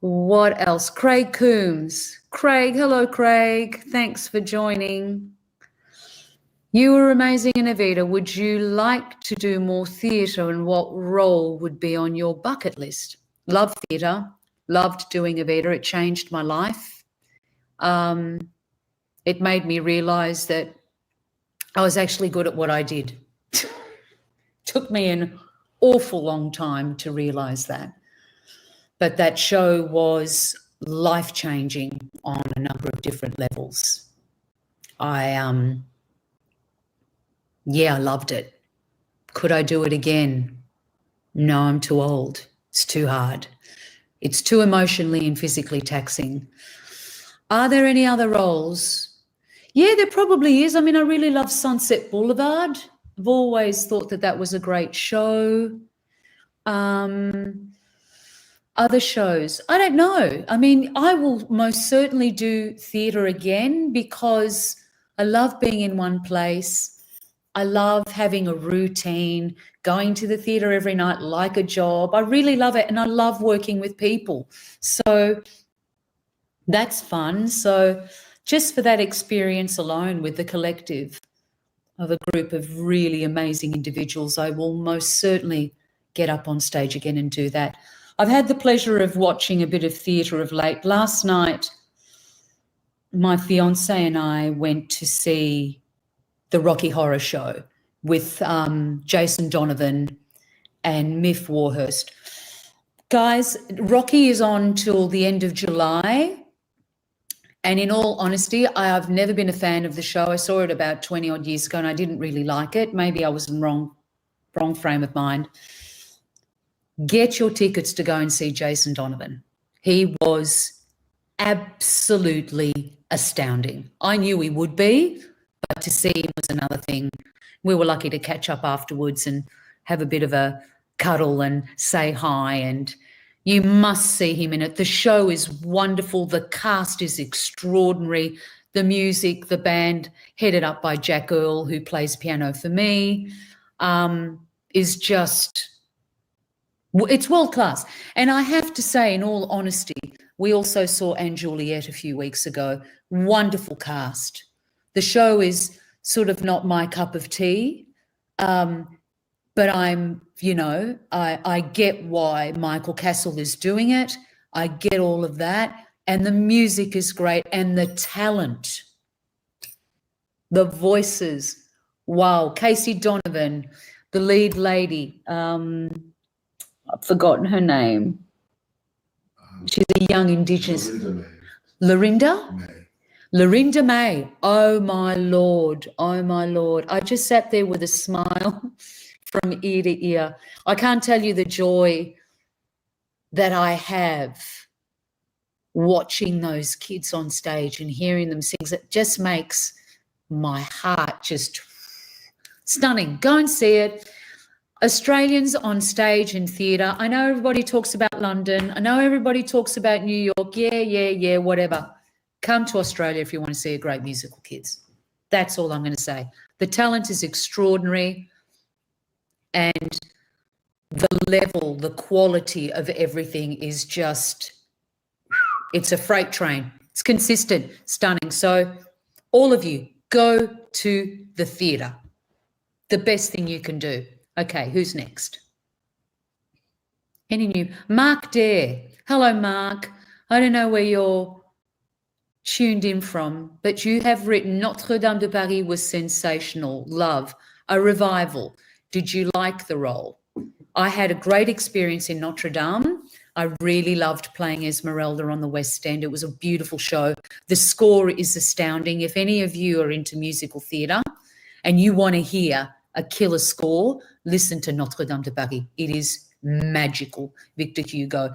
What else? Craig Coombs. Craig, hello, Craig. Thanks for joining. You were amazing in Evita. Would you like to do more theatre, and what role would be on your bucket list? Love theatre. Loved doing Evita. It changed my life. It made me realise that I was actually good at what I did. Took me an awful long time to realise that. But that show was life-changing on a number of different levels. I loved it. Could I do it again? No, I'm too old. It's too hard. It's too emotionally and physically taxing. Are there any other roles? Yeah, there probably is. I mean, I really love Sunset Boulevard. I've always thought that that was a great show. Other shows, I don't know. I mean, I will most certainly do theatre again because I love being in one place. I love having a routine, going to the theatre every night like a job. I really love it, and I love working with people. So that's fun. So just for that experience alone with the collective of a group of really amazing individuals, I will most certainly get up on stage again and do that. I've had the pleasure of watching a bit of theatre of late. Last night, my fiancé and I went to see the Rocky Horror Show with Jason Donovan and Miff Warhurst. Guys, Rocky is on till the end of July. And in all honesty, I've never been a fan of the show. I saw it about 20 odd years ago and I didn't really like it. Maybe I was in wrong frame of mind. Get your tickets to go and see Jason Donovan. He was absolutely astounding. I knew he would be, but to see him was another thing. We were lucky to catch up afterwards and have a bit of a cuddle and say hi, and you must see him in it. The show is wonderful. The cast is extraordinary. The music, the band, headed up by Jack Earl, who plays piano for me, is just, it's world class. And I have to say, in all honesty, we also saw Anne Juliet a few weeks ago. Wonderful cast. The show is sort of not my cup of tea, but I'm, I get why Michael Castle is doing it. I get all of that. And the music is great. And the talent, the voices, wow. Casey Donovan, the lead lady, I've forgotten her name. She's a young Indigenous. Lorinda May. Oh, my Lord. Oh, my Lord. I just sat there with a smile from ear to ear. I can't tell you the joy that I have watching those kids on stage and hearing them sing. It just makes my heart just stunning. Go and see it. Australians on stage and theatre. I know everybody talks about London. I know everybody talks about New York. Yeah, whatever. Come to Australia if you want to see a great musical, kids. That's all I'm going to say. The talent is extraordinary, and the level, the quality of everything is just, it's a freight train. It's consistent, stunning. So all of you, go to the theatre. The best thing you can do. Okay, who's next? Any new? Mark Dare. Hello, Mark. I don't know where you're tuned in from, but you have written Notre Dame de Paris was sensational. Love. A revival. Did you like the role? I had a great experience in Notre Dame. I really loved playing Esmeralda on the West End. It was a beautiful show. The score is astounding. If any of you are into musical theatre and you want to hear a killer score, listen to Notre Dame de Paris. It is magical. Victor Hugo.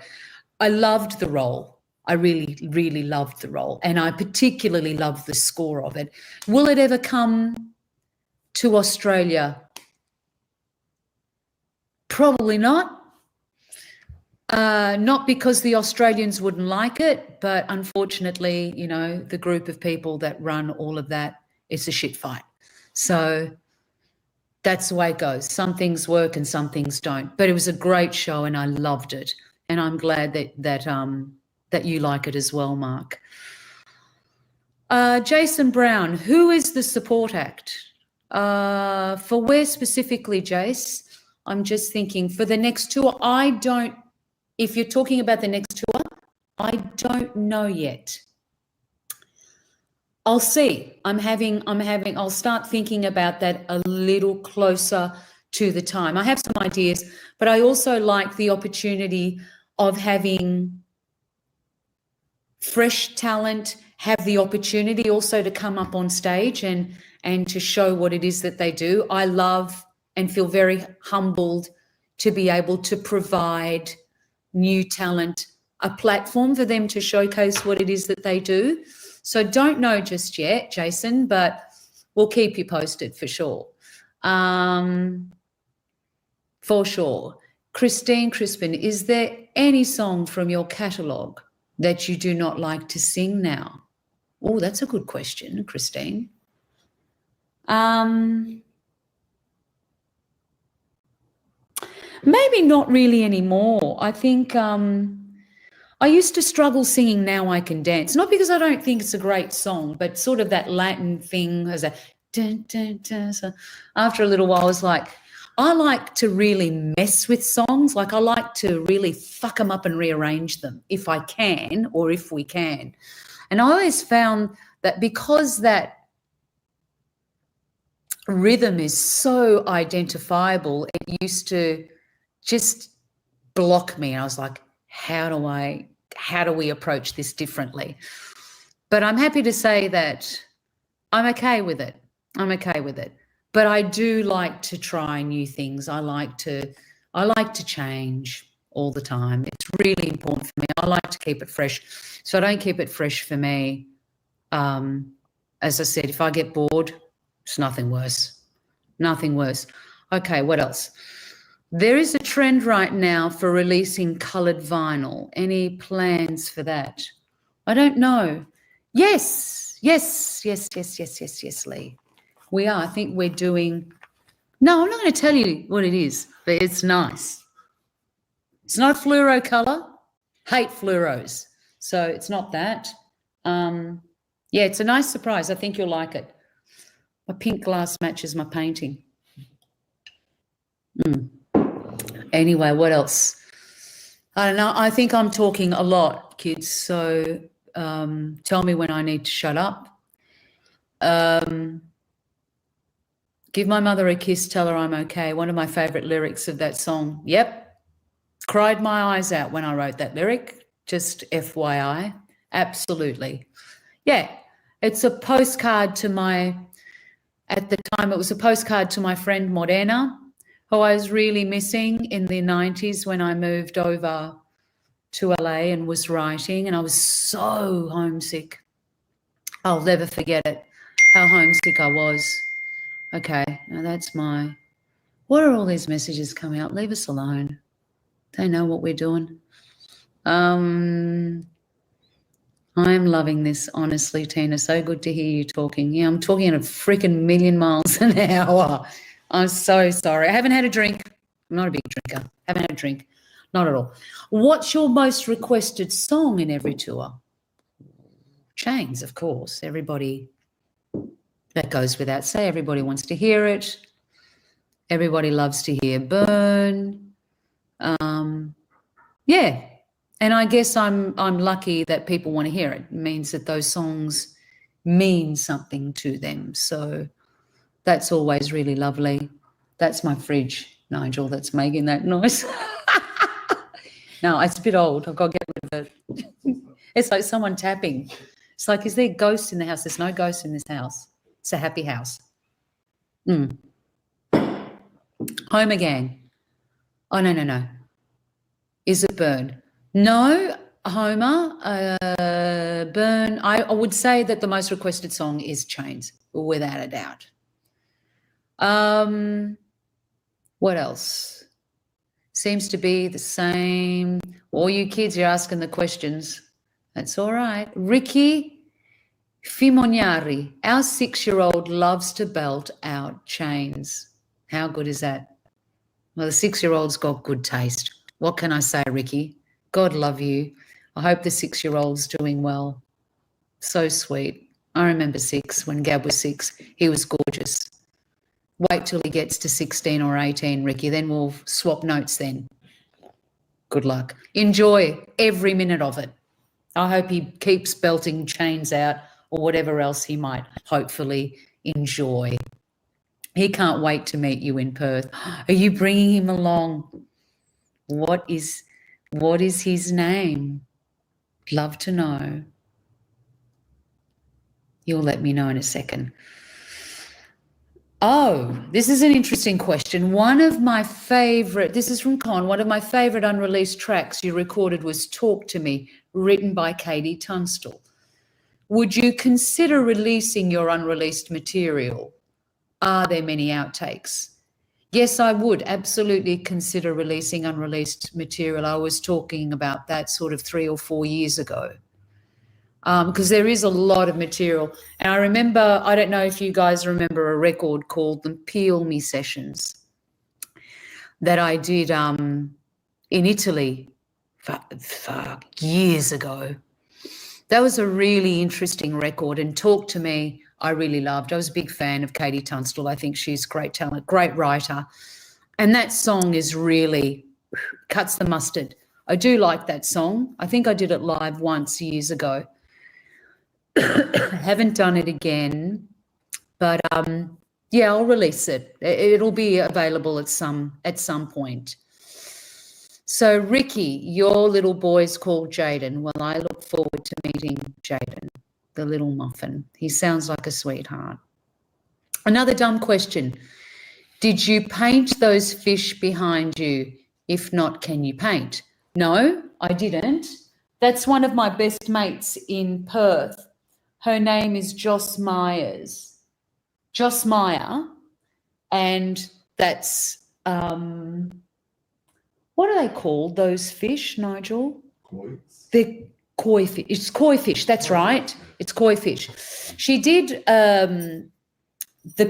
I loved the role. I really, really loved the role, and I particularly loved the score of it. Will it ever come to Australia? Probably not. Not because the Australians wouldn't like it, but unfortunately, the group of people that run all of that, it's a shit fight. So that's the way it goes. Some things work and some things don't. But it was a great show and I loved it. And I'm glad that that you like it as well, Mark. Jason Brown, who is the support act? For where specifically, Jace? I'm just thinking for the next tour. If you're talking about the next tour, I don't know yet. I'll see. I'll start thinking about that a little closer to the time. I have some ideas, but I also like the opportunity of having fresh talent have the opportunity also to come up on stage and to show what it is that they do. I love and feel very humbled to be able to provide new talent a platform for them to showcase what it is that they do. So don't know just yet, Jason, but we'll keep you posted for sure. For sure. Christine Crispin, is there any song from your catalogue that you do not like to sing now? Oh, that's a good question, Christine. Maybe not really anymore. I think I used to struggle singing Now I Can Dance, not because I don't think it's a great song, but sort of that Latin thing as a dun, dun, dun. So after a little while, I was like, I like to really mess with songs. Like I like to really fuck them up and rearrange them if I can or if we can. And I always found that because that rhythm is so identifiable, it used to just block me. And I was like, how do we approach this differently? But I'm happy to say that I'm okay with it. But I do like to try new things. I like to change all the time. It's really important for me. I like to keep it fresh. So I don't keep it fresh for me. As I said, if I get bored, it's nothing worse. Okay, what else? There is a trend right now for releasing coloured vinyl. Any plans for that? I don't know. Yes, Lee. We are. I think we're doing. No, I'm not going to tell you what it is, but it's nice. It's not fluoro colour. Hate fluoros. So it's not that. Yeah, it's a nice surprise. I think you'll like it. My pink glass matches my painting. Anyway, what else? I don't know. I think I'm talking a lot, kids. So tell me when I need to shut up. Give my mother a kiss, tell her I'm okay. One of my favourite lyrics of that song. Yep. Cried my eyes out when I wrote that lyric. Just FYI. Absolutely. Yeah. It's a postcard to at the time it was a postcard to my friend Morena, who I was really missing in the 90s when I moved over to LA and was writing, and I was so homesick. I'll never forget it, how homesick I was. Okay, now that's what are all these messages coming out? Leave us alone. They know what we're doing. I am loving this, honestly, Tina. So good to hear you talking. Yeah, I'm talking at a freaking million miles an hour. I'm so sorry. I haven't had a drink. I'm not a big drinker. Haven't had a drink. Not at all. What's your most requested song in every tour? Chains, of course. Everybody, that goes without say. Everybody wants to hear it. Everybody loves to hear Burn. Yeah. And I guess I'm lucky that people want to hear it. It means that those songs mean something to them. So that's always really lovely. That's my fridge, Nigel, that's making that noise. No, it's a bit old. I've got to get rid of it. It's like someone tapping. It's like, is there ghosts in the house? There's no ghosts in this house. It's a happy house. Home Again. Oh, no. Is it Burn? No, Homer, Burn. I would say that the most requested song is Chains, without a doubt. What else? Seems to be the same. All you kids, you're asking the questions. That's all right. Ricky Fimoniari, our 6-year-old loves to belt out Chains. How good is that? Well, the 6-year-old's got good taste. What can I say, Ricky? God love you. I hope the 6-year-old's doing well. So sweet. I remember 6 when Gab was 6. He was gorgeous. Wait till he gets to 16 or 18, Ricky. Then we'll swap notes then. Good luck. Enjoy every minute of it. I hope he keeps belting chains out or whatever else he might hopefully enjoy. He can't wait to meet you in Perth. Are you bringing him along? What is his name? Love to know. You'll let me know in a second. Oh, this is an interesting question. This is from Con, one of my favourite unreleased tracks you recorded was Talk to Me, written by Katie Tunstall. Would you consider releasing your unreleased material? Are there many outtakes? Yes, I would absolutely consider releasing unreleased material. I was talking about that sort of 3 or 4 years ago. Because there is a lot of material. And I remember, I don't know if you guys remember a record called the Peel Me Sessions that I did in Italy for years ago. That was a really interesting record, and Talk to Me I really loved. I was a big fan of Katie Tunstall. I think she's great talent, great writer. And that song is really cuts the mustard. I do like that song. I think I did it live once years ago. Haven't done it again, but yeah, I'll release it. It'll be available at some point. So Ricky, your little boy's called Jaden. Well, I look forward to meeting Jaden, the little muffin. He sounds like a sweetheart. Another dumb question. Did you paint those fish behind you? If not, can you paint? No, I didn't. That's one of my best mates in Perth. Her name is Joss Myers. Joss Meyer. And that's, what are they called, those fish, Nigel? Koi. They're koi fish. It's koi fish, that's right. It's koi fish. She did the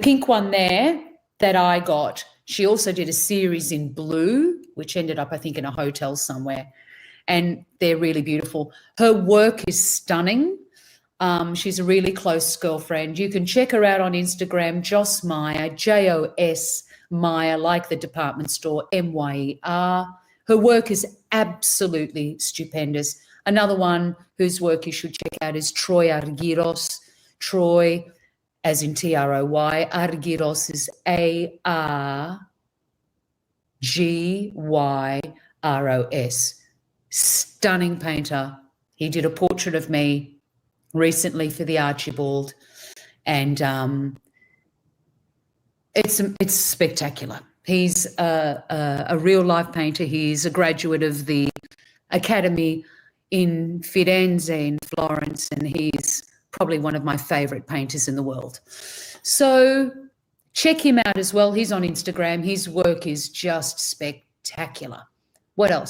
pink one there that I got. She also did a series in blue, which ended up, I think, in a hotel somewhere. And they're really beautiful. Her work is stunning. She's a really close girlfriend. You can check her out on Instagram, Joss Meyer, Jos Meyer, like the department store, Myer. Her work is absolutely stupendous. Another one whose work you should check out is Troy Argyros. Troy, as in Troy, Argyros is Argyros. Stunning painter. He did a portrait of me recently for the Archibald, and it's spectacular. He's a real life painter. He's a graduate of the Academy in Firenze in Florence, and he's probably one of my favourite painters in the world. So check him out as well. He's on Instagram. His work is just spectacular. What else?